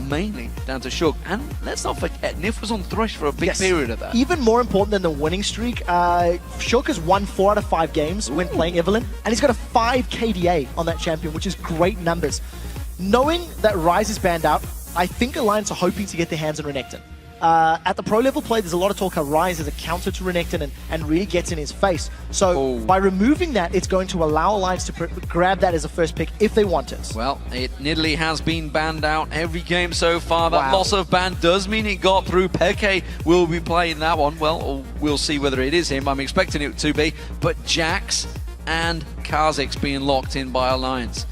mainly down to Shug. And let's not forget, Nif was on Thresh for a big period of that. Even more important than the winning streak, Shug has won 4 out of 5 games when playing Evelynn, and he's got a 5 KDA on that champion, which is great numbers. Knowing that Ryze is banned out, I think Alliance are hoping to get their hands on Renekton. At the pro level play, there's a lot of talk how Ryze is a counter to Renekton and really gets in his face. So by removing that, it's going to allow Alliance to grab that as a first pick if they want it. Well, it nearly has been banned out every game so far. That loss of ban does mean it got through. Peke will be playing that one. Well, we'll see whether it is him. I'm expecting it to be. But Jax and Kha'Zix being locked in by Alliance.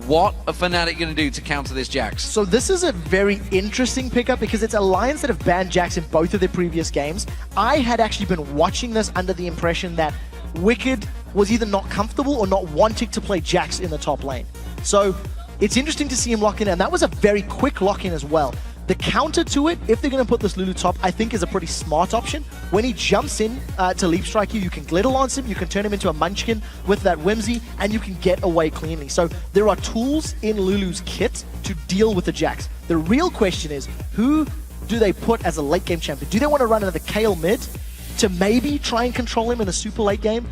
What are Fnatic going to do to counter this Jax? So this is a very interesting pickup because it's Alliance that have banned Jax in both of their previous games. I had actually been watching this under the impression that Wicked was either not comfortable or not wanting to play Jax in the top lane. So it's interesting to see him lock in, and that was a very quick lock-in as well. The counter to it, if they're going to put this Lulu top, I think is a pretty smart option. When he jumps in to leap strike you, you can glitter lance him, you can turn him into a munchkin with that whimsy, and you can get away cleanly. So there are tools in Lulu's kit to deal with the Jax. The real question is, who do they put as a late game champion? Do they want to run another Kayle mid to maybe try and control him in a super late game?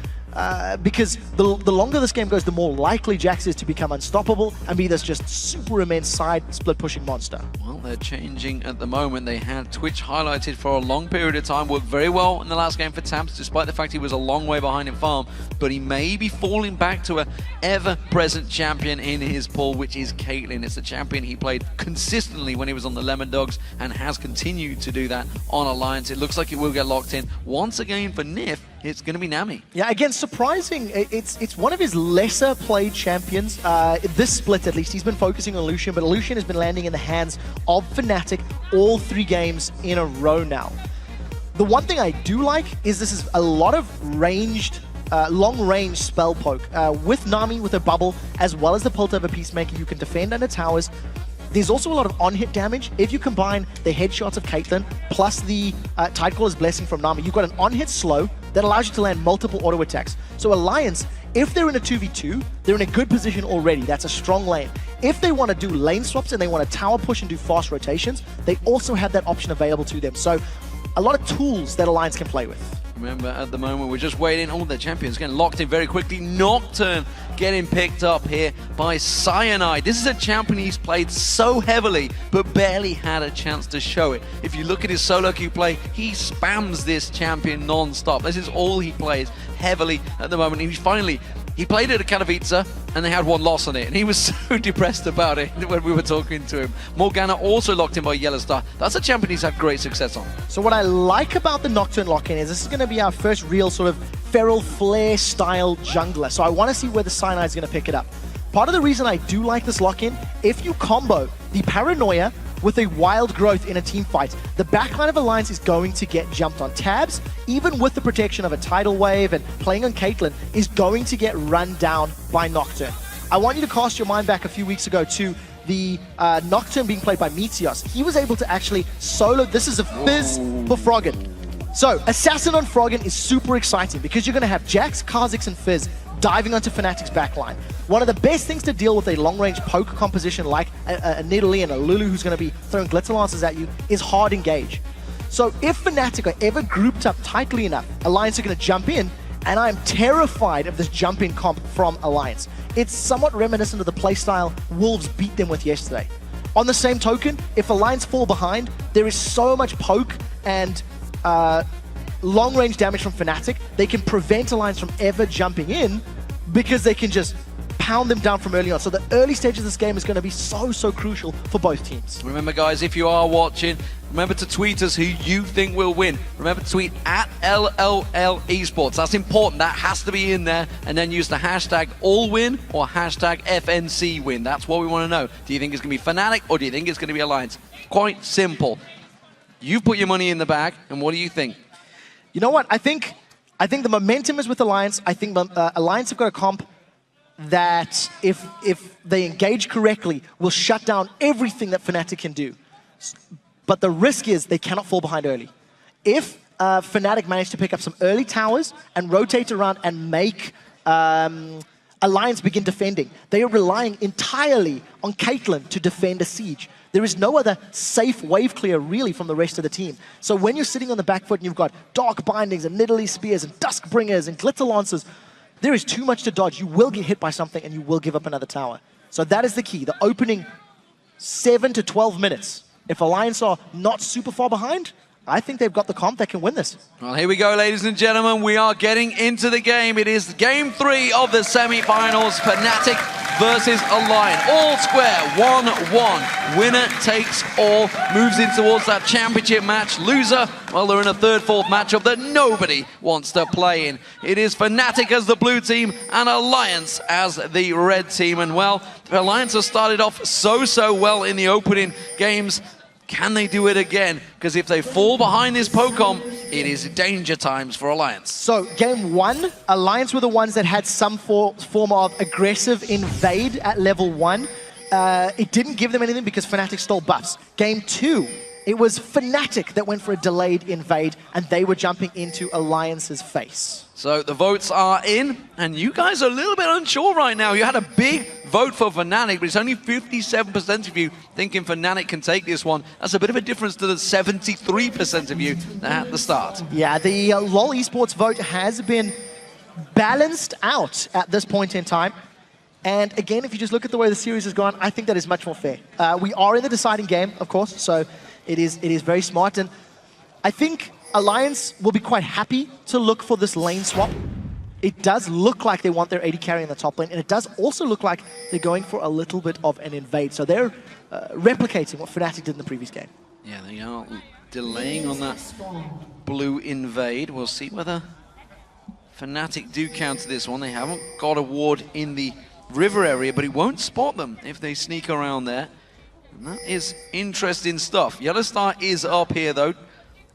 Because the longer this game goes, the more likely Jax is to become unstoppable and be this just super immense side split pushing monster. Well, they're changing at the moment. They had Twitch highlighted for a long period of time, worked very well in the last game for Tamps, despite the fact he was a long way behind in farm, but he may be falling back to a ever-present champion in his pool, which is Caitlyn. It's a champion he played consistently when he was on the Lemon Dogs and has continued to do that on Alliance. It looks like it will get locked in. Once again for Nif, it's going to be Nami. Yeah, again, surprising. It's one of his lesser played champions. This split, at least, he's been focusing on Lucian, but Lucian has been landing in the hands of Fnatic all 3 games in a row now. The one thing I do like is this is a lot of ranged, long-range spell poke. With Nami, with a bubble, as well as the Pult of a Peacemaker, you can defend under towers. There's also a lot of on-hit damage. If you combine the headshots of Caitlyn plus the Tidecaller's Blessing from Nami, you've got an on-hit slow that allows you to land multiple auto attacks. So Alliance, if they're in a 2v2, they're in a good position already. That's a strong lane. If they want to do lane swaps and they want to tower push and do fast rotations, they also have that option available to them. So a lot of tools that Alliance can play with. Remember, at the moment, we're just waiting. All the champions getting locked in very quickly. Nocturne getting picked up here by Cyanide. This is a champion he's played so heavily, but barely had a chance to show it. If you look at his solo queue play, he spams this champion non-stop. This is all he plays heavily at the moment. He played at a Katowice and they had 1 loss on it, and he was so depressed about it when we were talking to him. Morgana also locked in by Yellowstar. That's a champion he's had great success on. So what I like about the Nocturne lock-in is this is going to be our first real sort of Feral Flare style jungler. So I want to see where the Cyanide's going to pick it up. Part of the reason I do like this lock-in, if you combo the Paranoia with a Wild Growth in a team fight, the backline of Alliance is going to get jumped on. Tabs, even with the protection of a Tidal Wave and playing on Caitlyn, is going to get run down by Nocturne. I want you to cast your mind back a few weeks ago to the Nocturne being played by Meteos. He was able to actually solo. This is a Fizz for Froggen. So, Assassin on Froggen is super exciting because you're going to have Jax, Kha'Zix, and Fizz diving onto Fnatic's backline. One of the best things to deal with a long-range poke composition like a Nidalee and a Lulu who's going to be throwing glitter lances at you is hard engage. So if Fnatic are ever grouped up tightly enough, Alliance are going to jump in, and I'm terrified of this jump-in comp from Alliance. It's somewhat reminiscent of the playstyle Wolves beat them with yesterday. On the same token, if Alliance fall behind, there is so much poke and long-range damage from Fnatic, they can prevent Alliance from ever jumping in because they can just pound them down from early on. So the early stages of this game is going to be so crucial for both teams. Remember, guys, if you are watching, remember to tweet us who you think will win. Remember to tweet at LLL Esports. That's important. That has to be in there. And then use the hashtag AllWin or hashtag FNC win. That's what we want to know. Do you think it's going to be Fnatic or do you think it's going to be Alliance? Quite simple. You put your money in the bag, and what do you think? You know what? I think the momentum is with Alliance. I think Alliance have got a comp that, if they engage correctly, will shut down everything that Fnatic can do. But the risk is they cannot fall behind early. If Fnatic manage to pick up some early towers and rotate around and make Alliance begin defending. They are relying entirely on Caitlyn to defend a siege. There is no other safe wave clear really from the rest of the team. So when you're sitting on the back foot and you've got Dark Bindings and Nidalee Spears and Dusk Bringers and Glitter Lancers, there is too much to dodge. You will get hit by something and you will give up another tower. So that is the key, the opening 7 to 12 minutes. If Alliance are not super far behind, I think they've got the comp that can win this. Well, here we go, ladies and gentlemen. We are getting into the game. It is game 3 of the semi-finals. Fnatic versus Alliance. All square, 1-1. Winner takes all. Moves in towards that championship match. Loser, well, they're in a third, fourth matchup that nobody wants to play in. It is Fnatic as the blue team and Alliance as the red team. And, well, Alliance has started off so well in the opening games. Can they do it again? Because if they fall behind this Pocom, it is danger times for Alliance. So game 1, Alliance were the ones that had some form of aggressive invade at level 1. It didn't give them anything because Fnatic stole buffs. Game 2, it was Fnatic that went for a delayed invade, and they were jumping into Alliance's face. So the votes are in, and you guys are a little bit unsure right now. You had a big vote for Fnatic, but it's only 57% of you thinking Fnatic can take this one. That's a bit of a difference to the 73% of you at the start. Yeah, the LoL Esports vote has been balanced out at this point in time. And again, if you just look at the way the series has gone, I think that is much more fair. We are in the deciding game, of course, so it is very smart. And I think Alliance will be quite happy to look for this lane swap. It does look like they want their AD carry in the top lane, and it does also look like they're going for a little bit of an invade. So they're replicating what Fnatic did in the previous game. Yeah, they are delaying on that blue invade. We'll see whether Fnatic do counter this one. They haven't got a ward in the river area, but he won't spot them if they sneak around there. And that is interesting stuff. Yellowstar is up here, though.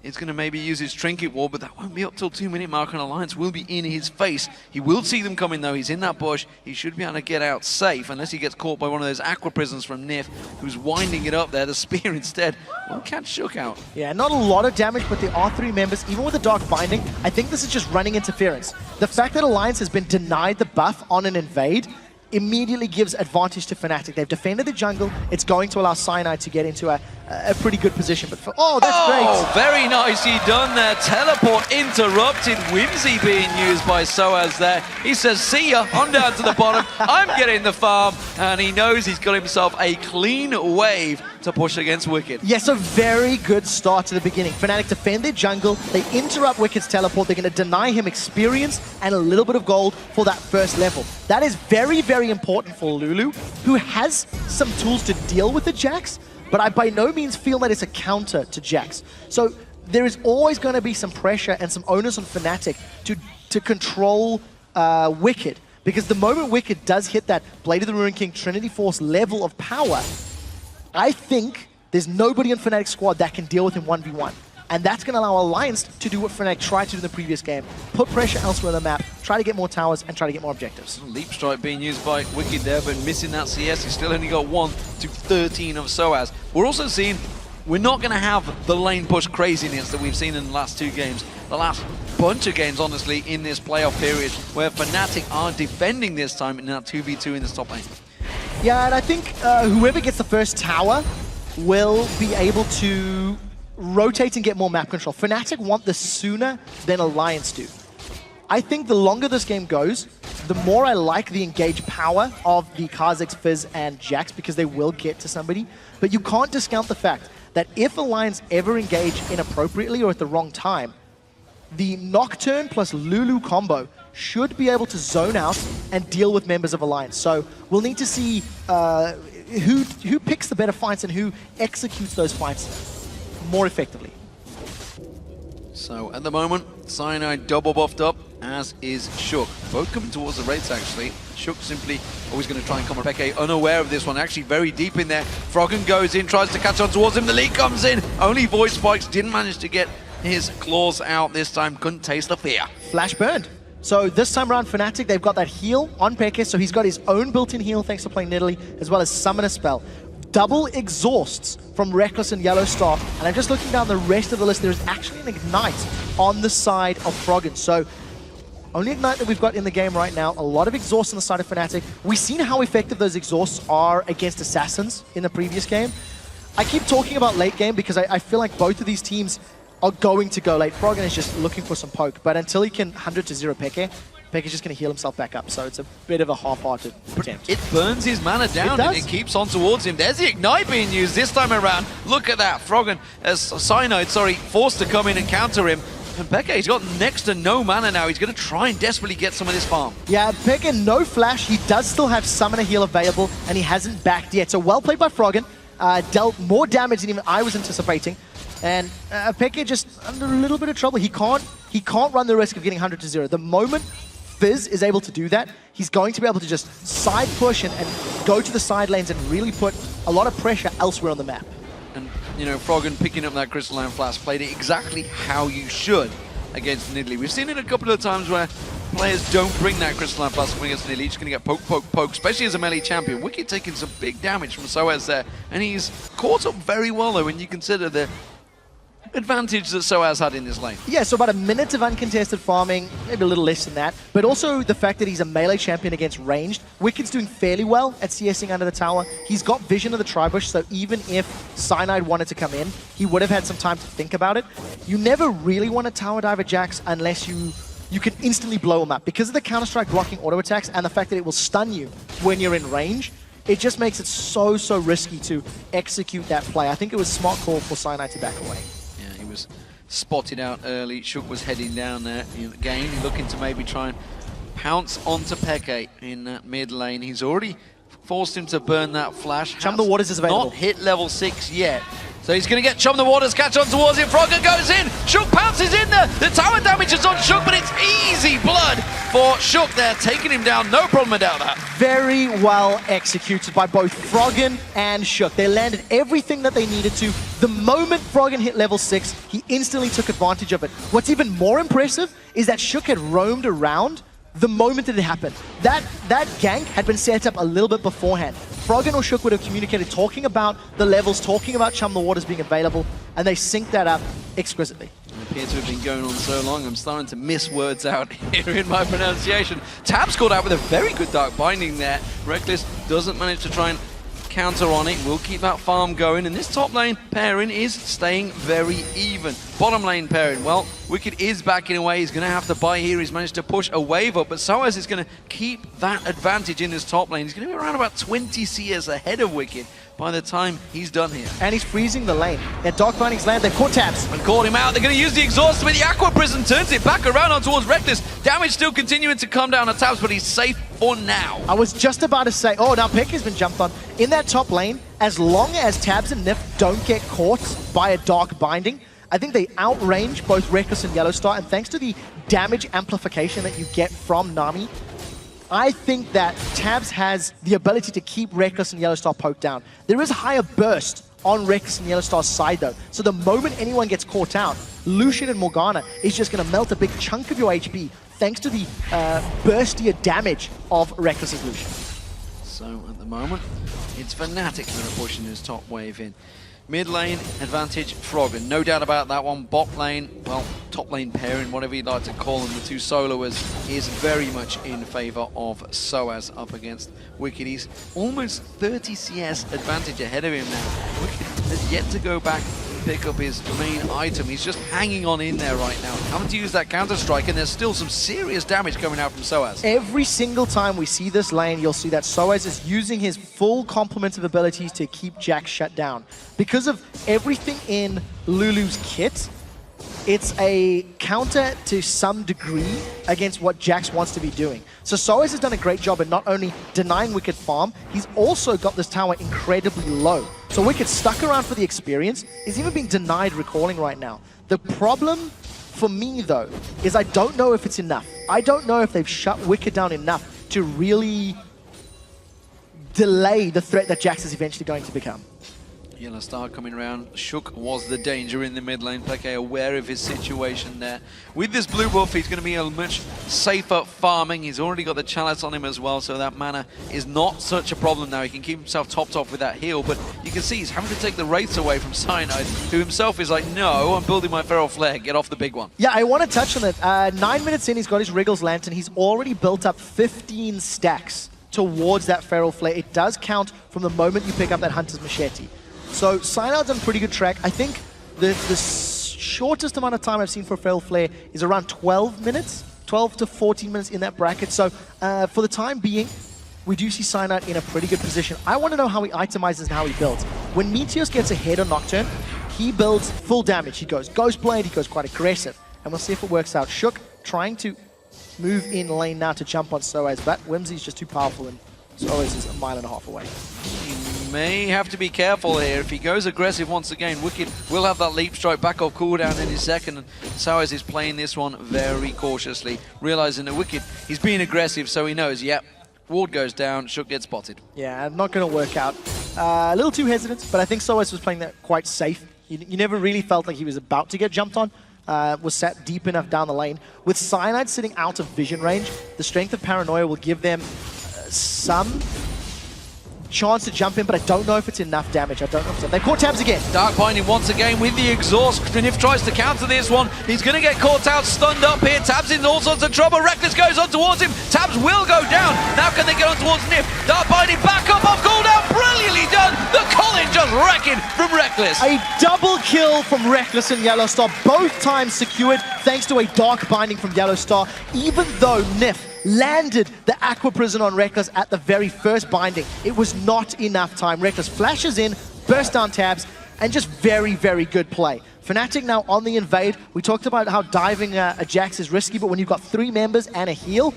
He's going to maybe use his trinket ward, but that won't be up till 2-minute mark, and Alliance will be in his face. He will see them coming, though. He's in that bush. He should be able to get out safe, unless he gets caught by one of those aqua prisons from Nif, who's winding it up there. The spear instead will catch Shook out. Yeah, not a lot of damage, but there are 3 members. Even with the Dark Binding, I think this is just running interference. The fact that Alliance has been denied the buff on an invade immediately gives advantage to Fnatic. They've defended the jungle. It's going to allow Cyanide to get into a pretty good position. But oh, that's great. Oh, very nicely done there. Teleport interrupted. Whimsy being used by Soaz there. He says, see ya, I'm down to the bottom. I'm getting the farm. And he knows he's got himself a clean wave to push against Wicked. Yes, a very good start to the beginning. Fnatic defend their jungle. They interrupt Wicked's teleport. They're going to deny him experience and a little bit of gold for that first level. That is very important for Lulu, who has some tools to deal with the Jax, but I by no means feel that it's a counter to Jax. So there is always going to be some pressure and some onus on Fnatic to control Wicked, because the moment Wicked does hit that Blade of the Ruined King Trinity Force level of power, I think there's nobody in Fnatic's squad that can deal with him 1v1. And that's going to allow Alliance to do what Fnatic tried to do in the previous game. Put pressure elsewhere on the map, try to get more towers, and try to get more objectives. Leap Strike being used by Wicked there, but missing that CS. He's still only got 1 to 13 of Soaz. We're also seeing we're not going to have the lane push craziness that we've seen in the last 2 games. The last bunch of games, honestly, in this playoff period, where Fnatic are defending this time in that 2v2 in this top lane. Yeah, and I think whoever gets the first tower will be able to rotate and get more map control. Fnatic want this sooner than Alliance do. I think the longer this game goes, the more I like the engaged power of the Kha'Zix, Fizz, and Jax, because they will get to somebody. But you can't discount the fact that if Alliance ever engage inappropriately or at the wrong time, the Nocturne plus Lulu combo should be able to zone out and deal with members of Alliance. So we'll need to see who picks the better fights and who executes those fights more effectively. So at the moment, Cyanide double buffed up, as is Shook. Both coming towards the rates, actually. Shook simply always going to try and come on Peke, unaware of this one, actually very deep in there. Froggen goes in, tries to catch on towards him. The lead comes in. Only Void Spikes didn't manage to get his claws out this time. Couldn't taste the fear. Flash burned. So this time around, Fnatic, they've got that heal on Peke, so he's got his own built-in heal thanks to playing Nidalee, as well as Summon a Spell. Double exhausts from Reckless and Yellowstar, and I'm just looking down the rest of the list. There's actually an Ignite on the side of Froggen. So Only Ignite that we've got in the game right now. A lot of exhaust on the side of Fnatic. We've seen how effective those exhausts are against Assassins in the previous game. I keep talking about late game because I feel like both of these teams are going to go late. Froggen is just looking for some poke, but until he can 100-0 Peke, Peke's just going to heal himself back up, so it's a bit of a half-hearted attempt. It burns his mana down and it keeps on towards him. There's the Ignite being used this time around. Look at that. Froggen, Cyanide, forced to come in and counter him. And Peke, he's got next to no mana now. He's going to try and desperately get some of this farm. Yeah, Peke, no flash. He does still have Summoner Heal available, and he hasn't backed yet. So well played by Froggen. Dealt more damage than even I was anticipating. And Peke just under a little bit of trouble. He can't run the risk of getting 100-0. The moment Fizz is able to do that, he's going to be able to just side push and go to the side lanes and really put a lot of pressure elsewhere on the map. And, you know, Froggen picking up that Crystalline Flask played it exactly how you should against Nidalee. We've seen it a couple of times where players don't bring that Crystalline Flask against Nidalee. Just going to get poke, especially as a melee champion. Wicked taking some big damage from Sociais there. And he's caught up very well, though, when you consider the advantage that Sociais had in this lane. Yeah, so about a minute of uncontested farming, maybe a little less than that. But also the fact that he's a melee champion against ranged. Wicked's doing fairly well at CSing under the tower. He's got vision of the Tribush, so even if Cyanide wanted to come in, he would have had some time to think about it. You never really want to tower dive a Jax unless you can instantly blow him up. Because of the Counter-Strike blocking auto attacks and the fact that it will stun you when you're in range, it just makes it so risky to execute that play. I think it was a smart call for Cyanide to back away. Was spotted out early. Shook was heading down there again, looking to maybe try and pounce onto Peke in that mid lane. He's already forced him to burn that flash. Chum the Waters is available. Not hit level 6 yet. So he's going to get Chum the Waters, catch on towards him. Froggen goes in. Shook pounces in there. The tower damage is on Shook, but it's easy blood for Shook there, taking him down. No problem about that. Very well executed by both Froggen and Shook. They landed everything that they needed to. The moment Froggen hit level 6, he instantly took advantage of it. What's even more impressive is that Shook had roamed around the moment that it happened. That gank had been set up a little bit beforehand. Froggen or Shook would have communicated, talking about the levels, talking about Chum the Waters being available, and they synced that up exquisitely. It appears to have been going on so long, I'm starting to miss words out here in my pronunciation. Tab's caught out with a very good Dark Binding there. Reckless doesn't manage to try and counter on it. We'll keep that farm going, and this top lane pairing is staying very even. Bottom lane pairing, well, Wicked is backing away. He's going to have to buy here. He's managed to push a wave up, but Sociais is going to keep that advantage in his top lane. He's going to be around about 20 CS ahead of Wicked by the time he's done here. And he's freezing the lane. At Dark Binding's land, they've caught Tabs. And called him out. They're going to use the exhaust, but the Aqua Prison turns it back around on towards Reckless. Damage still continuing to come down on Tabs, but he's safe for now. I was just about to say, oh, now Peck has been jumped on. In that top lane, as long as Tabs and Nif don't get caught by a Dark Binding, I think they outrange both Reckless and Yellowstar, and thanks to the damage amplification that you get from Nami, I think that Tabs has the ability to keep Reckless and Yellowstar poked down. There is a higher burst on Reckless and Yellowstar's side though, so the moment anyone gets caught out, Lucian and Morgana is just going to melt a big chunk of your HP thanks to the burstier damage of Reckless's Lucian. So at the moment, it's Fnatic that are pushing his top wave in. Mid lane advantage, Froggen, no doubt about that one. Bot lane, well, top lane pairing, whatever you'd like to call them, the two soloers, is very much in favor of Sociais up against Wicked. He's almost 30 CS advantage ahead of him now. Wicked has yet to go back and pick up his main item. He's just hanging on in there right now, having to use that counter-strike, and there's still some serious damage coming out from Sociais. Every single time we see this lane, you'll see that Sociais is using his full complement of abilities to keep Jax shut down. Because of everything in Lulu's kit, it's a counter to some degree against what Jax wants to be doing. So Sociais has done a great job in not only denying Wicked farm, he's also got this tower incredibly low. So Wicked stuck around for the experience, is even being denied recalling right now. The problem for me though, is I don't know if it's enough. I don't know if they've shut Wicked down enough to really delay the threat that Jax is eventually going to become. Yellow Star coming around. Shook was the danger in the mid lane. Peke aware of his situation there. With this blue buff, he's going to be a much safer farming. He's already got the chalice on him as well, so that mana is not such a problem now. He can keep himself topped off with that heal, but you can see he's having to take the wraiths away from Cyanide, who himself is like, no, I'm building my Feral Flare, get off the big one. Yeah, I want to touch on it. 9 minutes in, he's got his Wriggles Lantern. He's already built up 15 stacks towards that Feral Flare. It does count from the moment you pick up that Hunter's Machete. So Cyanide's on pretty good track. I think the shortest amount of time I've seen for Feral Flare is around 12 minutes, 12 to 14 minutes in that bracket. So for the time being, we do see Cyanide in a pretty good position. I want to know how he itemizes and how he builds. When Meteos gets ahead on Nocturne, he builds full damage. He goes Ghostblade, he goes quite aggressive. And we'll see if it works out. Shook trying to move in lane now to jump on Sociais, but Whimsy's just too powerful and Sociais is a mile and a half away. He may have to be careful here. If he goes aggressive once again, Wicked will have that leap strike back off cooldown in his second, and Sociais is playing this one very cautiously, realizing that Wicked, he's being aggressive, so he knows, yep, ward goes down, Shook gets spotted. Yeah, not going to work out. A little too hesitant, but I think Sociais was playing that quite safe. You never really felt like he was about to get jumped on. Was sat deep enough down the lane. With Cyanide sitting out of vision range, the strength of Paranoia will give them some chance to jump in, but I don't know if it's enough damage. I don't know if it's... They caught Tabs again. Dark Binding once again with the exhaust. Knif tries to counter this one. He's going to get caught out, stunned up here. Tabs in all sorts of trouble. Reckless goes on towards him. Tabs will go down. Now can they get on towards Knif? Dark Binding back up off cooldown. Brilliantly done. The Colin just wrecking from Reckless. A double kill from Reckless and Yellow Star. Both times secured thanks to a Dark Binding from Yellow Star. Even though Knif landed the Aqua Prison on Reckless at the very first binding, it was not enough time. Reckless flashes in, bursts down Tabs, and just very, very good play. Fnatic now on the invade. We talked about how diving a Jax is risky, but when you've got 3 members and a heal,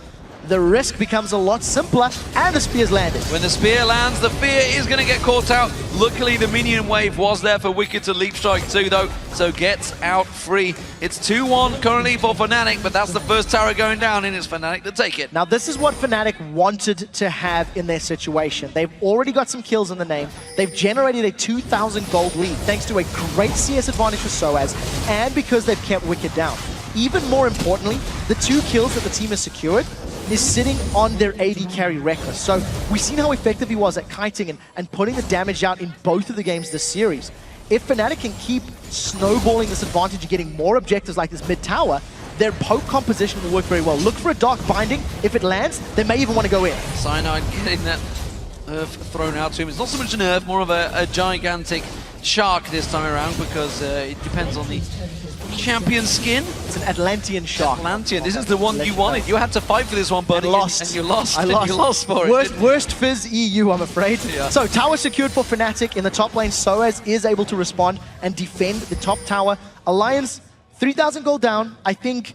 the risk becomes a lot simpler, and the spear's landed. When the spear lands, the fear is going to get caught out. Luckily, the minion wave was there for Wicked to leap strike too, though, so gets out free. It's 2-1 currently for Fnatic, but that's the first tower going down, and it's Fnatic to take it. Now, this is what Fnatic wanted to have in their situation. They've already got some kills in the name. They've generated a 2,000 gold lead, thanks to a great CS advantage for Sociais, and because they've kept Wicked down. Even more importantly, the 2 kills that the team has secured is sitting on their AD carry Reckless. So we've seen how effective he was at kiting and putting the damage out in both of the games this series. If Fnatic can keep snowballing this advantage and getting more objectives like this mid-tower, their poke composition will work very well. Look for a Dark Binding. If it lands, they may even want to go in. Cyanide getting that Earth thrown out to him. It's not so much an Earth, more of a gigantic shark this time around, because it depends on the champion skin. It's an Atlantean shark. Atlantean. This is the one you wanted. You had to fight for this one, buddy. And lost. And you lost. I lost. You lost for it. Worst Fizz EU, I'm afraid. Yeah. So tower secured for Fnatic in the top lane. Sociais is able to respond and defend the top tower. Alliance, 3,000 gold down. I think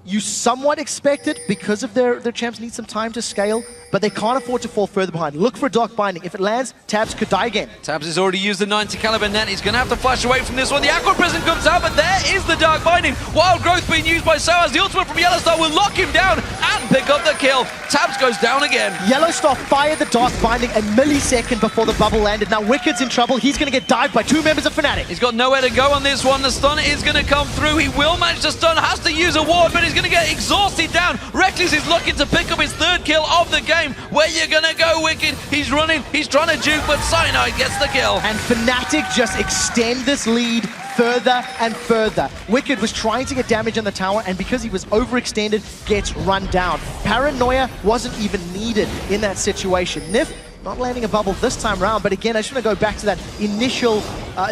you somewhat expect it because of their champs need some time to scale, but they can't afford to fall further behind. Look for a Dark Binding. If it lands, Tabs could die again. Tabs has already used the 90 caliber net. He's going to have to flash away from this one. The Aqua Prison comes out, but there is the Dark Binding. Wild Growth being used by Sociais. The ultimate from Yellow Star will lock him down and pick up the kill. Tabs goes down again. Yellow Star fired the Dark Binding a millisecond before the bubble landed. Now Wicked's in trouble. He's going to get dived by 2 members of Fnatic. He's got nowhere to go on this one. The stun is going to come through. He will manage to stun, has to use a ward, but he's going to get exhausted down. Reckless is looking to pick up his 3rd kill of the game. Where you going to go, Wicked? He's running, he's trying to juke, but Cyanide gets the kill. And Fnatic just extend this lead further and further. Wicked was trying to get damage on the tower, and because he was overextended, gets run down. Paranoia wasn't even needed in that situation. Knif not landing a bubble this time around, but again, I just want to go back to that initial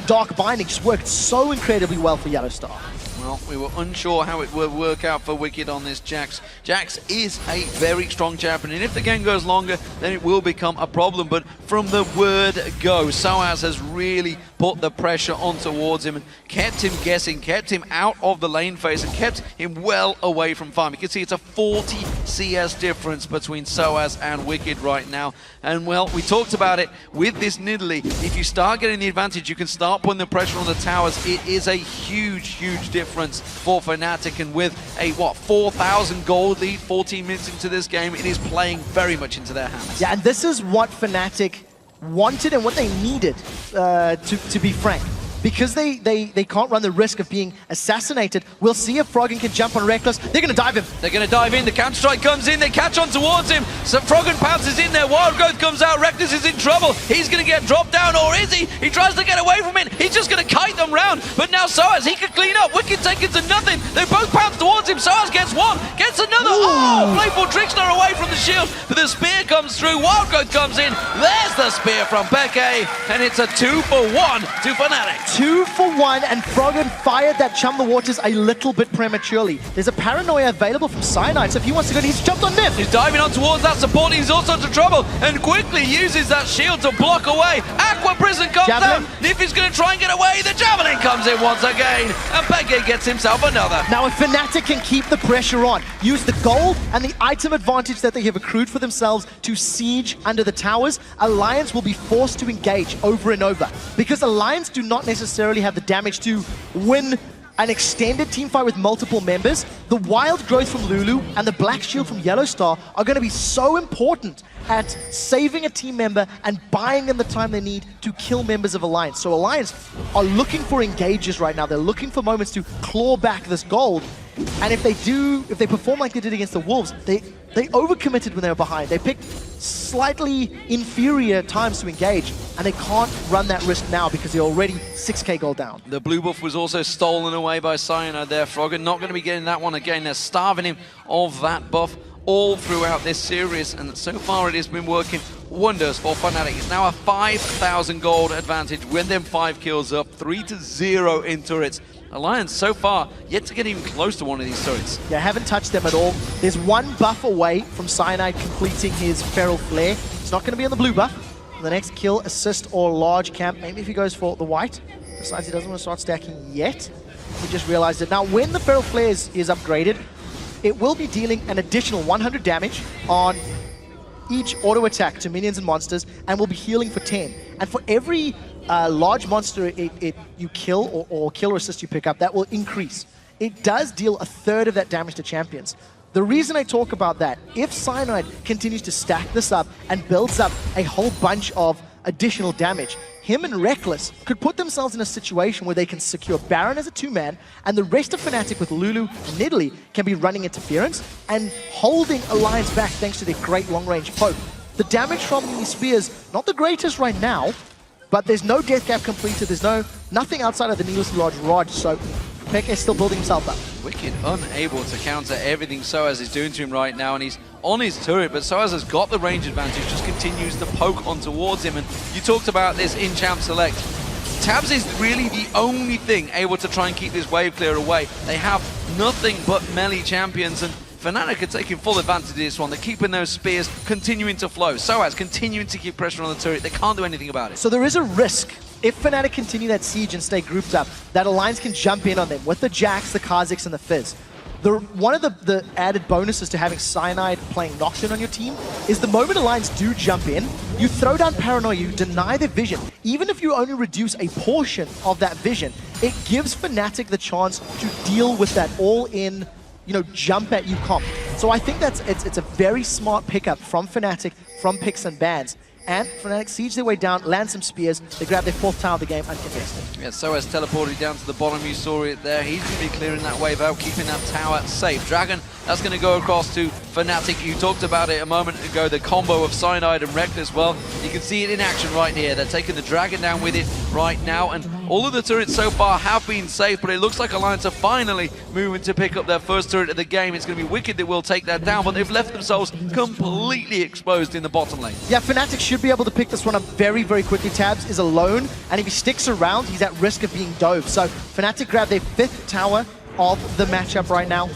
Dark Binding. Just worked so incredibly well for Yellow Star. Well, we were unsure how it would work out for Wicked on this Jax. Jax is a very strong champion, and if the game goes longer, then it will become a problem. But from the word go, Sociais has really put the pressure on towards him and kept him guessing, kept him out of the lane phase, and kept him well away from farm. You can see it's a 40 CS difference between Sociais and Wicked right now. And well, we talked about it with this Nidalee. If you start getting the advantage, you can start putting the pressure on the towers. It is a huge, huge difference for Fnatic, and with a 4,000 gold lead 14 minutes into this game, it is playing very much into their hands. Yeah, and this is what Fnatic wanted and what they needed, to be frank. Because they can't run the risk of being assassinated, we'll see if Froggen can jump on Reckless. They're going to dive him. They're going to dive in. The counter-strike comes in. They catch on towards him. So Froggen pounces in there. Wild Growth comes out. Reckless is in trouble. He's going to get dropped down, or is he? He tries to get away from it. He's just going to kite them round. But now Soaz, he can clean up. Wicked taken to nothing. They both pounce towards him. Soaz gets one, gets another. Ooh. Oh, Playful Trickster away from the shield. But the spear comes through. Wild Growth comes in. There's the spear from Peke. And it's a 2-for-1 to Fnatic. 2-for-1. And Froggen fired that Chum the Waters a little bit prematurely. There's a Paranoia available from Cyanide, so if he wants to go, he's jumped on Nif. He's diving on towards that support. He's also into trouble and quickly uses that shield to block away. Aqua Prison comes Javelin. down. Nif is going to try and get away. The Javelin comes in once again. And Peke gets himself another. Now, if Fnatic can keep the pressure on, use the gold and the item advantage that they have accrued for themselves to siege under the towers, Alliance will be forced to engage over and over. Because Alliance do not necessarily have the damage to win an extended teamfight with multiple members. The Wild Growth from Lulu and the Black Shield from Yellow Star are going to be so important at saving a team member and buying them the time they need to kill members of Alliance. So Alliance are looking for engages right now. They're looking for moments to claw back this gold. And if they perform like they did against the Wolves, they overcommitted when they were behind. They picked slightly inferior times to engage, and they can't run that risk now because they're already 6k gold down. The blue buff was also stolen away by Cyanide there. Froggen not going to be getting that one again. They're starving him of that buff all throughout this series, and so far it has been working wonders for Fnatic. It's now a 5,000 gold advantage with them 5 kills up, 3-0 in turrets. Alliance so far yet to get even close to one of these turrets. Yeah, haven't touched them at all. There's one buff away from Cyanide completing his Feral Flare. It's not going to be on the blue buff. The next kill, assist, or large camp. Maybe if he goes for the white. Besides, he doesn't want to start stacking yet. He just realized it. Now, when the Feral Flare is upgraded, it will be dealing an additional 100 damage on each auto attack to minions and monsters, and will be healing for 10. And for every large monster you kill or kill or assist you pick up, that will increase. It does deal a third of that damage to champions. The reason I talk about that, if Cyanide continues to stack this up and builds up a whole bunch of additional damage, him and Reckless could put themselves in a situation where they can secure Baron as a 2-man, and the rest of Fnatic with Lulu and Nidalee can be running interference and holding Alliance back thanks to their great long-range poke. The damage from these spears, not the greatest right now, but there's no death cap completed, there's nothing outside of the needlessly large rod, so Peke is still building himself up. Wicked unable to counter everything Soaz is doing to him right now, and he's on his turret, but Soaz has got the range advantage, just continues to poke on towards him. And you talked about this in Champ Select. Tabs is really the only thing able to try and keep this wave clear away. They have nothing but melee champions, and Fnatic are taking full advantage of this one. They're keeping those spears continuing to flow. Soaz continuing to keep pressure on the turret. They can't do anything about it. So there is a risk, if Fnatic continue that siege and stay grouped up, that Alliance can jump in on them with the Jax, the Kha'Zix, and the Fizz. One of the added bonuses to having Cyanide playing Nocturne on your team is the moment Alliance do jump in, you throw down Paranoia, you deny their vision. Even if you only reduce a portion of that vision, it gives Fnatic the chance to deal with that all-in, jump at you comp. So I think it's a very smart pickup from Fnatic, from picks and bans. And Fnatic siege their way down, land some spears, they grab their 4th tower of the game uncontested. Yeah, Soaz teleported down to the bottom, you saw it there. He's going to be clearing that wave out, keeping that tower safe. Dragon, that's going to go across to Fnatic. You talked about it a moment ago, the combo of Cyanide and Reckless. Well, you can see it in action right here. They're taking the Dragon down with it right now, and all of the turrets so far have been safe, but it looks like Alliance are finally moving to pick up their first turret of the game. It's going to be Wicked that will take that down, but they've left themselves completely exposed in the bottom lane. Yeah, Fnatic should be able to pick this one up very, very quickly. Tabs is alone, and if he sticks around, he's at risk of being dove. So Fnatic grab their 5th tower of the matchup right now.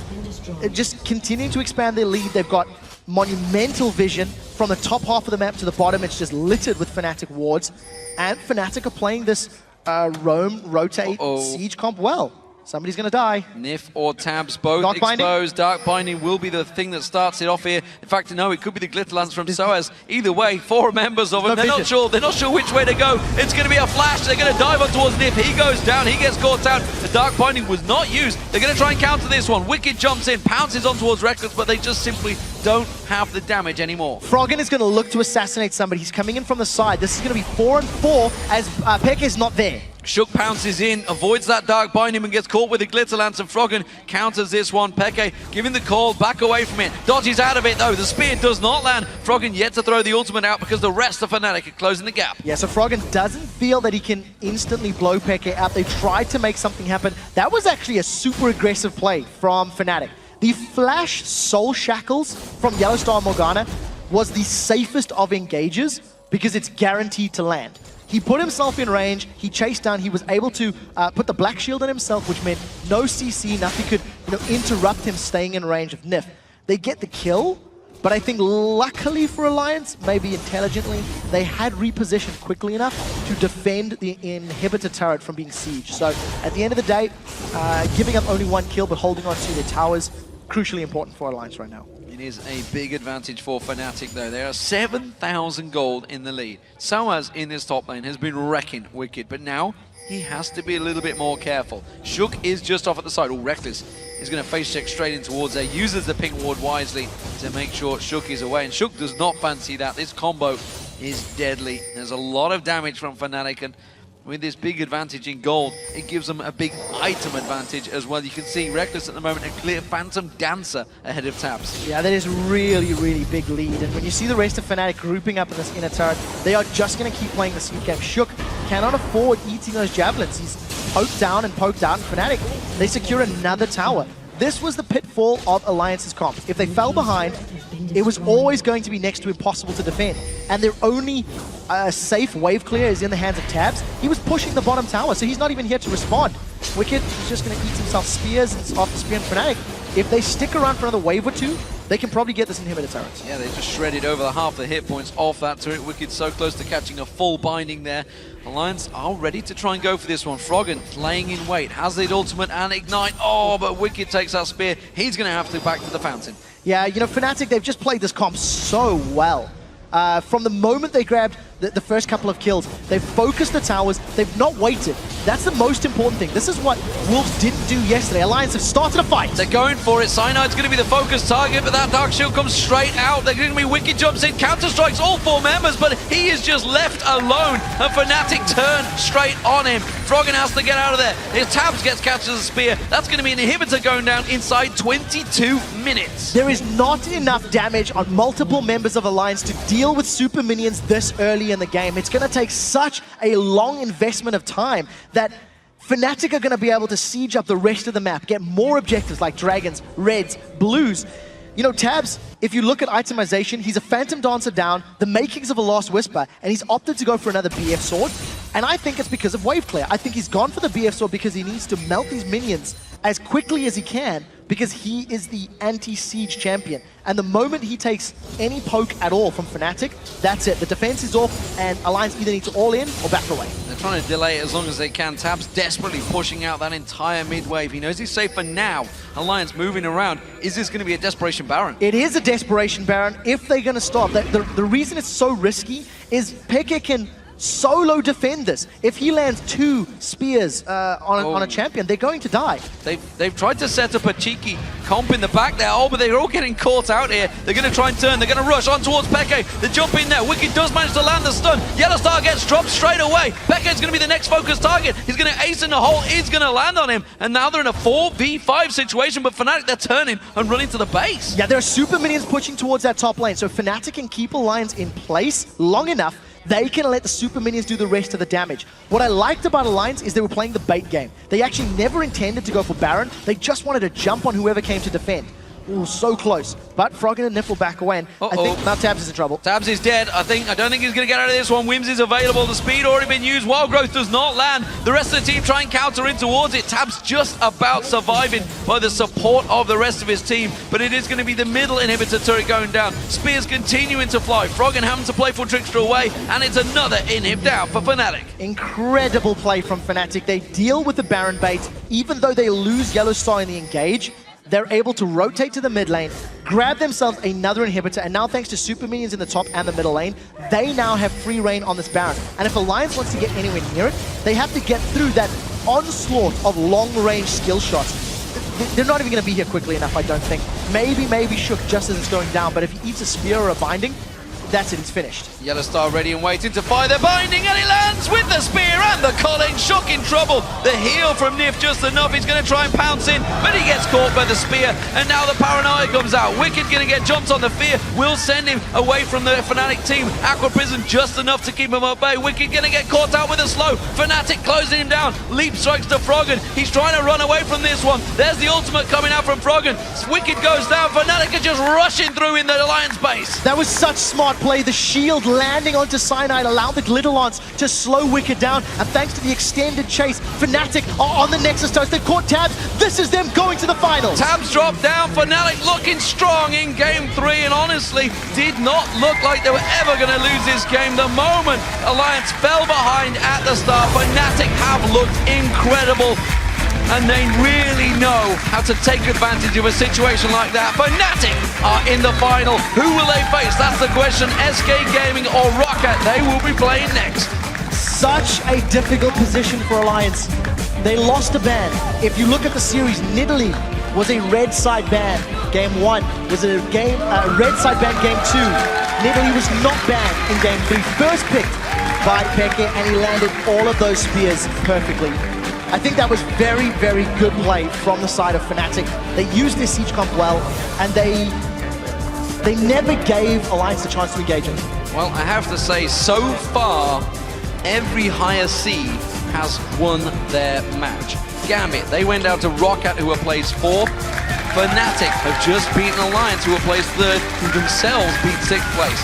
Just continuing to expand their lead. They've got monumental vision from the top half of the map to the bottom. It's just littered with Fnatic wards. And Fnatic are playing this roam, rotate, siege comp well. Somebody's going to die. Nif or Tabs, both Dark Binding? exposed. Dark Binding will be the thing that starts it off here. In fact, no, it could be the Glitter Lance from Sociais. Either way, 4 members of them. They're not sure which way to go. It's going to be a flash. They're going to dive on towards Nif. He goes down. He gets caught out. The Dark Binding was not used. They're going to try and counter this one. Wicked jumps in, pounces on towards Reckless, but they just simply don't have the damage anymore. Froggen is going to look to assassinate somebody. He's coming in from the side. This is going to be 4 and 4 as Peke is not there. Shook pounces in, avoids that Dark Binding and gets caught with the Glitter Lance, and Froggen counters this one. Peke giving the call, back away from it. Dodges out of it though, the spear does not land. Froggen yet to throw the ultimate out because the rest of Fnatic are closing the gap. Yeah, so Froggen doesn't feel that he can instantly blow Peke out. They tried to make something happen. That was actually a super aggressive play from Fnatic. The flash Soul Shackles from Yellowstar Morgana was the safest of engages because it's guaranteed to land. He put himself in range, he chased down, he was able to put the Black Shield on himself, which meant no CC, nothing could interrupt him staying in range of Nif. They get the kill, but I think luckily for Alliance, maybe intelligently, they had repositioned quickly enough to defend the inhibitor turret from being sieged. So at the end of the day, giving up only 1 kill but holding on to their towers, crucially important for Alliance right now. It is a big advantage for Fnatic though. There are 7,000 gold in the lead. Soaz in this top lane has been wrecking Wicked, but now he has to be a little bit more careful. Shook is just off at the side. Reckless is going to face check straight in towards there, uses the ping ward wisely to make sure Shook is away, and Shook does not fancy that. This combo is deadly. There's a lot of damage from Fnatic, and with this big advantage in gold, it gives them a big item advantage as well. You can see Reckless at the moment, a clear Phantom Dancer ahead of Tabs. Yeah, that is really, really big lead. And when you see the rest of Fnatic grouping up in this inner turret, they are just going to keep playing the sleep game. Shook cannot afford eating those javelins. He's poked down and poked out, and Fnatic, they secure another tower. This was the pitfall of Alliance's comp. If they fell behind, it was always going to be next to impossible to defend. And their only safe wave clear is in the hands of Tabs. He was pushing the bottom tower, so he's not even here to respond. Wicked is just going to eat himself spears after spear and Fnatic. If they stick around for another wave or two, they can probably get this inhibitor turret. Yeah, they just shredded over half the hit points off that turret. Wicked so close to catching a full binding there. Alliance are ready to try and go for this one. Froggen laying in wait, has the ultimate and ignite. Oh, but Wicked takes that spear. He's going to have to back to the fountain. Yeah, Fnatic, they've just played this comp so well. From the moment they grabbed the first couple of kills, they've focused the towers, they've not waited. That's the most important thing. This is what Wolves didn't do yesterday. Alliance have started a fight. They're going for it. Cyanide's going to be the focus target, but that Dark Shield comes straight out. They're going to be Wicked jumps in, counter-strikes all 4 members, but he is just left alone, and Fnatic turn straight on him. Froggen has to get out of there. His Tabs catches a spear. That's going to be an inhibitor going down inside 22 minutes. There is not enough damage on multiple members of Alliance to deal with super minions this early in the game. It's going to take such a long investment of time that Fnatic are going to be able to siege up the rest of the map, get more objectives like dragons, reds, blues. Tabs, if you look at itemization, he's a Phantom Dancer down, the makings of a Last Whisper, and he's opted to go for another BF Sword. And I think it's because of wave clear. I think he's gone for the BF Sword because he needs to melt these minions as quickly as he can, because he is the anti-siege champion. And the moment he takes any poke at all from Fnatic, that's it. The defense is off, and Alliance either need to all in or back away. They're trying to delay it as long as they can. Tabs desperately pushing out that entire mid wave. He knows he's safe for now. Alliance moving around. Is this going to be a Desperation Baron? It is a Desperation Baron if they're going to stop. The reason it's so risky is Peke can solo defend this. If he lands 2 spears on a champion, they're going to die. They've tried to set up a cheeky comp in the back there. Oh, but they're all getting caught out here. They're going to try and turn. They're going to rush on towards Peke. They jump in there. Wicked does manage to land the stun. Yellowstar gets dropped straight away. Peke's going to be the next focus target. He's going to ace in the hole. It's going to land on him. And now they're in a 4v5 situation, but Fnatic, they're turning and running to the base. Yeah, there are super minions pushing towards that top lane, so Fnatic can keep Alliance in place long enough. They can let the super minions do the rest of the damage. What I liked about Alliance is they were playing the bait game. They actually never intended to go for Baron. They just wanted to jump on whoever came to defend. Ooh, so close. But Froggen and Nifl back away, and I think now Tabs is in trouble. Tabs is dead. I don't think he's going to get out of this one. Wims is available. The speed already been used. Wild Growth does not land. The rest of the team try and counter in towards it. Tabs just about surviving by the support of the rest of his team. But it is going to be the middle inhibitor turret going down. Spears continuing to fly. Froggen having to play for Trickster away. And it's another inhib down for Fnatic. Incredible play from Fnatic. They deal with the Baron bait. Even though they lose Yellow Star in the engage, they're able to rotate to the mid lane, grab themselves another inhibitor, and now thanks to super minions in the top and the middle lane, they now have free reign on this Baron. And if Alliance wants to get anywhere near it, they have to get through that onslaught of long-range skill shots. They're not even going to be here quickly enough, I don't think. Maybe Shook just as it's going down, but if he eats a spear or a binding, that's it, he's finished. Yellow Star ready and waiting to fire the binding, and he lands with the spear and the calling. Shook in trouble. The heal from Nif just enough. He's going to try and pounce in, but he gets caught by the spear, and now the paranoia comes out. Wicked going to get jumped on the fear. Will send him away from the Fnatic team. Aqua Prison just enough to keep him at bay. Wicked going to get caught out with a slow. Fnatic closing him down. Leap strikes to Froggen. He's trying to run away from this one. There's the ultimate coming out from Froggen. Wicked goes down. Fnatic are just rushing through in the Alliance base. That was such smart play. The shield landing onto Cyanide allowed the Glitter Lance to slow Wicked down, and thanks to the extended chase, Fnatic are on the Nexus Toast. They've caught Tabs. This is them going to the finals. Tabs dropped down. Fnatic looking strong in game 3, and honestly did not look like they were ever going to lose this game. The moment Alliance fell behind at the start, Fnatic have looked incredible, and they really know how to take advantage of a situation like that. Fnatic are in the final. Who will they face? That's the question. SK Gaming or Rocket, they will be playing next. Such a difficult position for Alliance. They lost a ban. If you look at the series, Nidalee was a red side ban. Game 1 was a red side ban game 2. Nidalee was not banned in game 3. First picked by Peke, and he landed all of those spears perfectly. I think that was very, very good play from the side of Fnatic. They used their siege comp well, and they never gave Alliance a chance to engage it. Well, I have to say, so far, every higher seed has won their match. Gambit, they went down to Rocket, who were placed 4th. Fnatic have just beaten Alliance, who were placed 3rd, who themselves beat 6th place.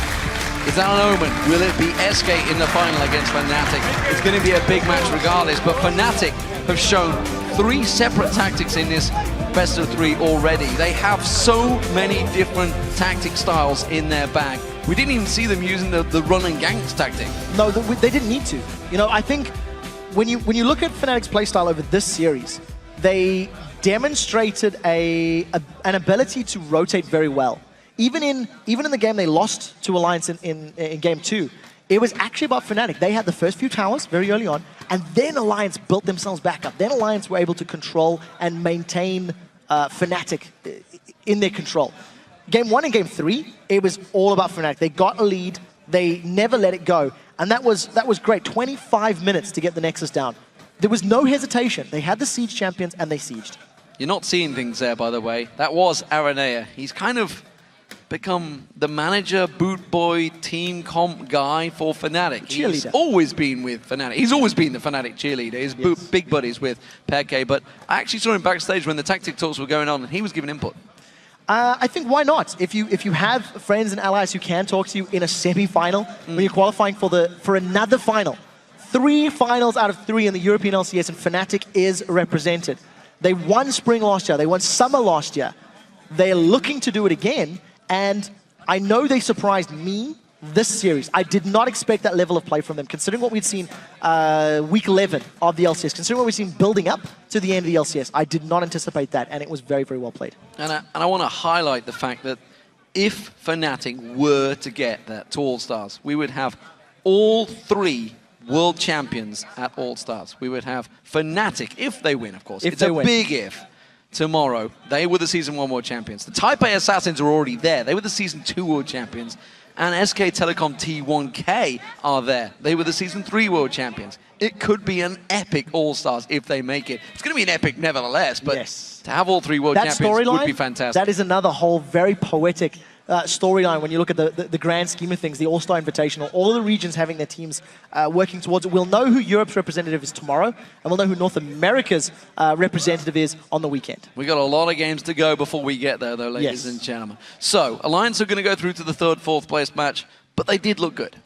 Is that an omen? Will it be SK in the final against Fnatic? It's going to be a big match regardless, but Fnatic have shown 3 separate tactics in this best of 3 already. They have so many different tactic styles in their bag. We didn't even see them using the run and ganks tactic. No, they didn't need to. You know, I think when you look at Fnatic's playstyle over this series, they demonstrated an ability to rotate very well. Even in the game they lost to Alliance in game 2, it was actually about Fnatic. They had the first few towers very early on, and then Alliance built themselves back up. Then Alliance were able to control and maintain Fnatic in their control. Game 1 and game 3, it was all about Fnatic. They got a lead, they never let it go, and that was great. 25 minutes to get the Nexus down. There was no hesitation. They had the Siege champions, and they sieged. You're not seeing things there, by the way. That was Aranea. He's kind of become the manager, boot boy, team comp guy for Fnatic. Cheerleader. He's always been with Fnatic. He's always been the Fnatic cheerleader. He's big buddies with Peke, but I actually saw him backstage when the tactic talks were going on, and he was giving input. I think why not? If you have friends and allies who can talk to you in a semi-final, when you're qualifying for another final, 3 finals out of 3 in the European LCS, and Fnatic is represented. They won spring last year. They won summer last year. They're looking to do it again. And I know they surprised me this series. I did not expect that level of play from them, considering what we'd seen week 11 of the LCS, considering what we've seen building up to the end of the LCS. I did not anticipate that, and it was very, very well played. And I want to highlight the fact that if Fnatic were to get that to All-Stars, we would have all 3 world champions at All-Stars. We would have Fnatic, if they win, of course. It's a big if. Tomorrow, they were the Season 1 World Champions. The Taipei Assassins are already there. They were the Season 2 World Champions. And SK Telecom T1K are there. They were the Season 3 World Champions. It could be an epic All-Stars if they make it. It's going to be an epic nevertheless, but to have all 3 World Champions would be fantastic. That is another whole very poetic storyline when you look at the grand scheme of things, the All-Star Invitational, all of the regions having their teams working towards it. We'll know who Europe's representative is tomorrow, and we'll know who North America's representative is on the weekend. We got a lot of games to go before we get there, though, ladies and gentlemen. So, Alliance are going to go through to the third, fourth place match, but they did look good.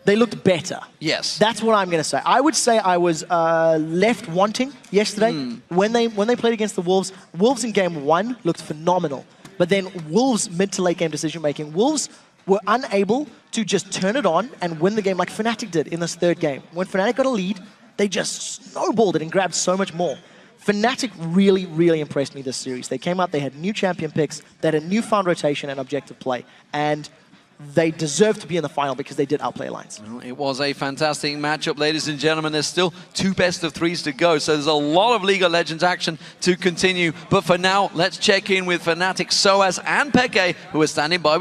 They looked better. Yes. That's what I'm going to say. I would say I was left wanting yesterday when they played against the Wolves. Wolves in game 1 looked phenomenal. But then Wolves mid to late game decision making. Wolves were unable to just turn it on and win the game like Fnatic did in this third game. When Fnatic got a lead, they just snowballed it and grabbed so much more. Fnatic really, really impressed me this series. They came out, they had new champion picks, they had a newfound rotation and objective play. And they deserve to be in the final because they did outplay Alliance. Well, it was a fantastic matchup, ladies and gentlemen. There's still 2 best-of-3s to go, so there's a lot of League of Legends action to continue. But for now, let's check in with Fnatic, Soaz, and Peke, who are standing by.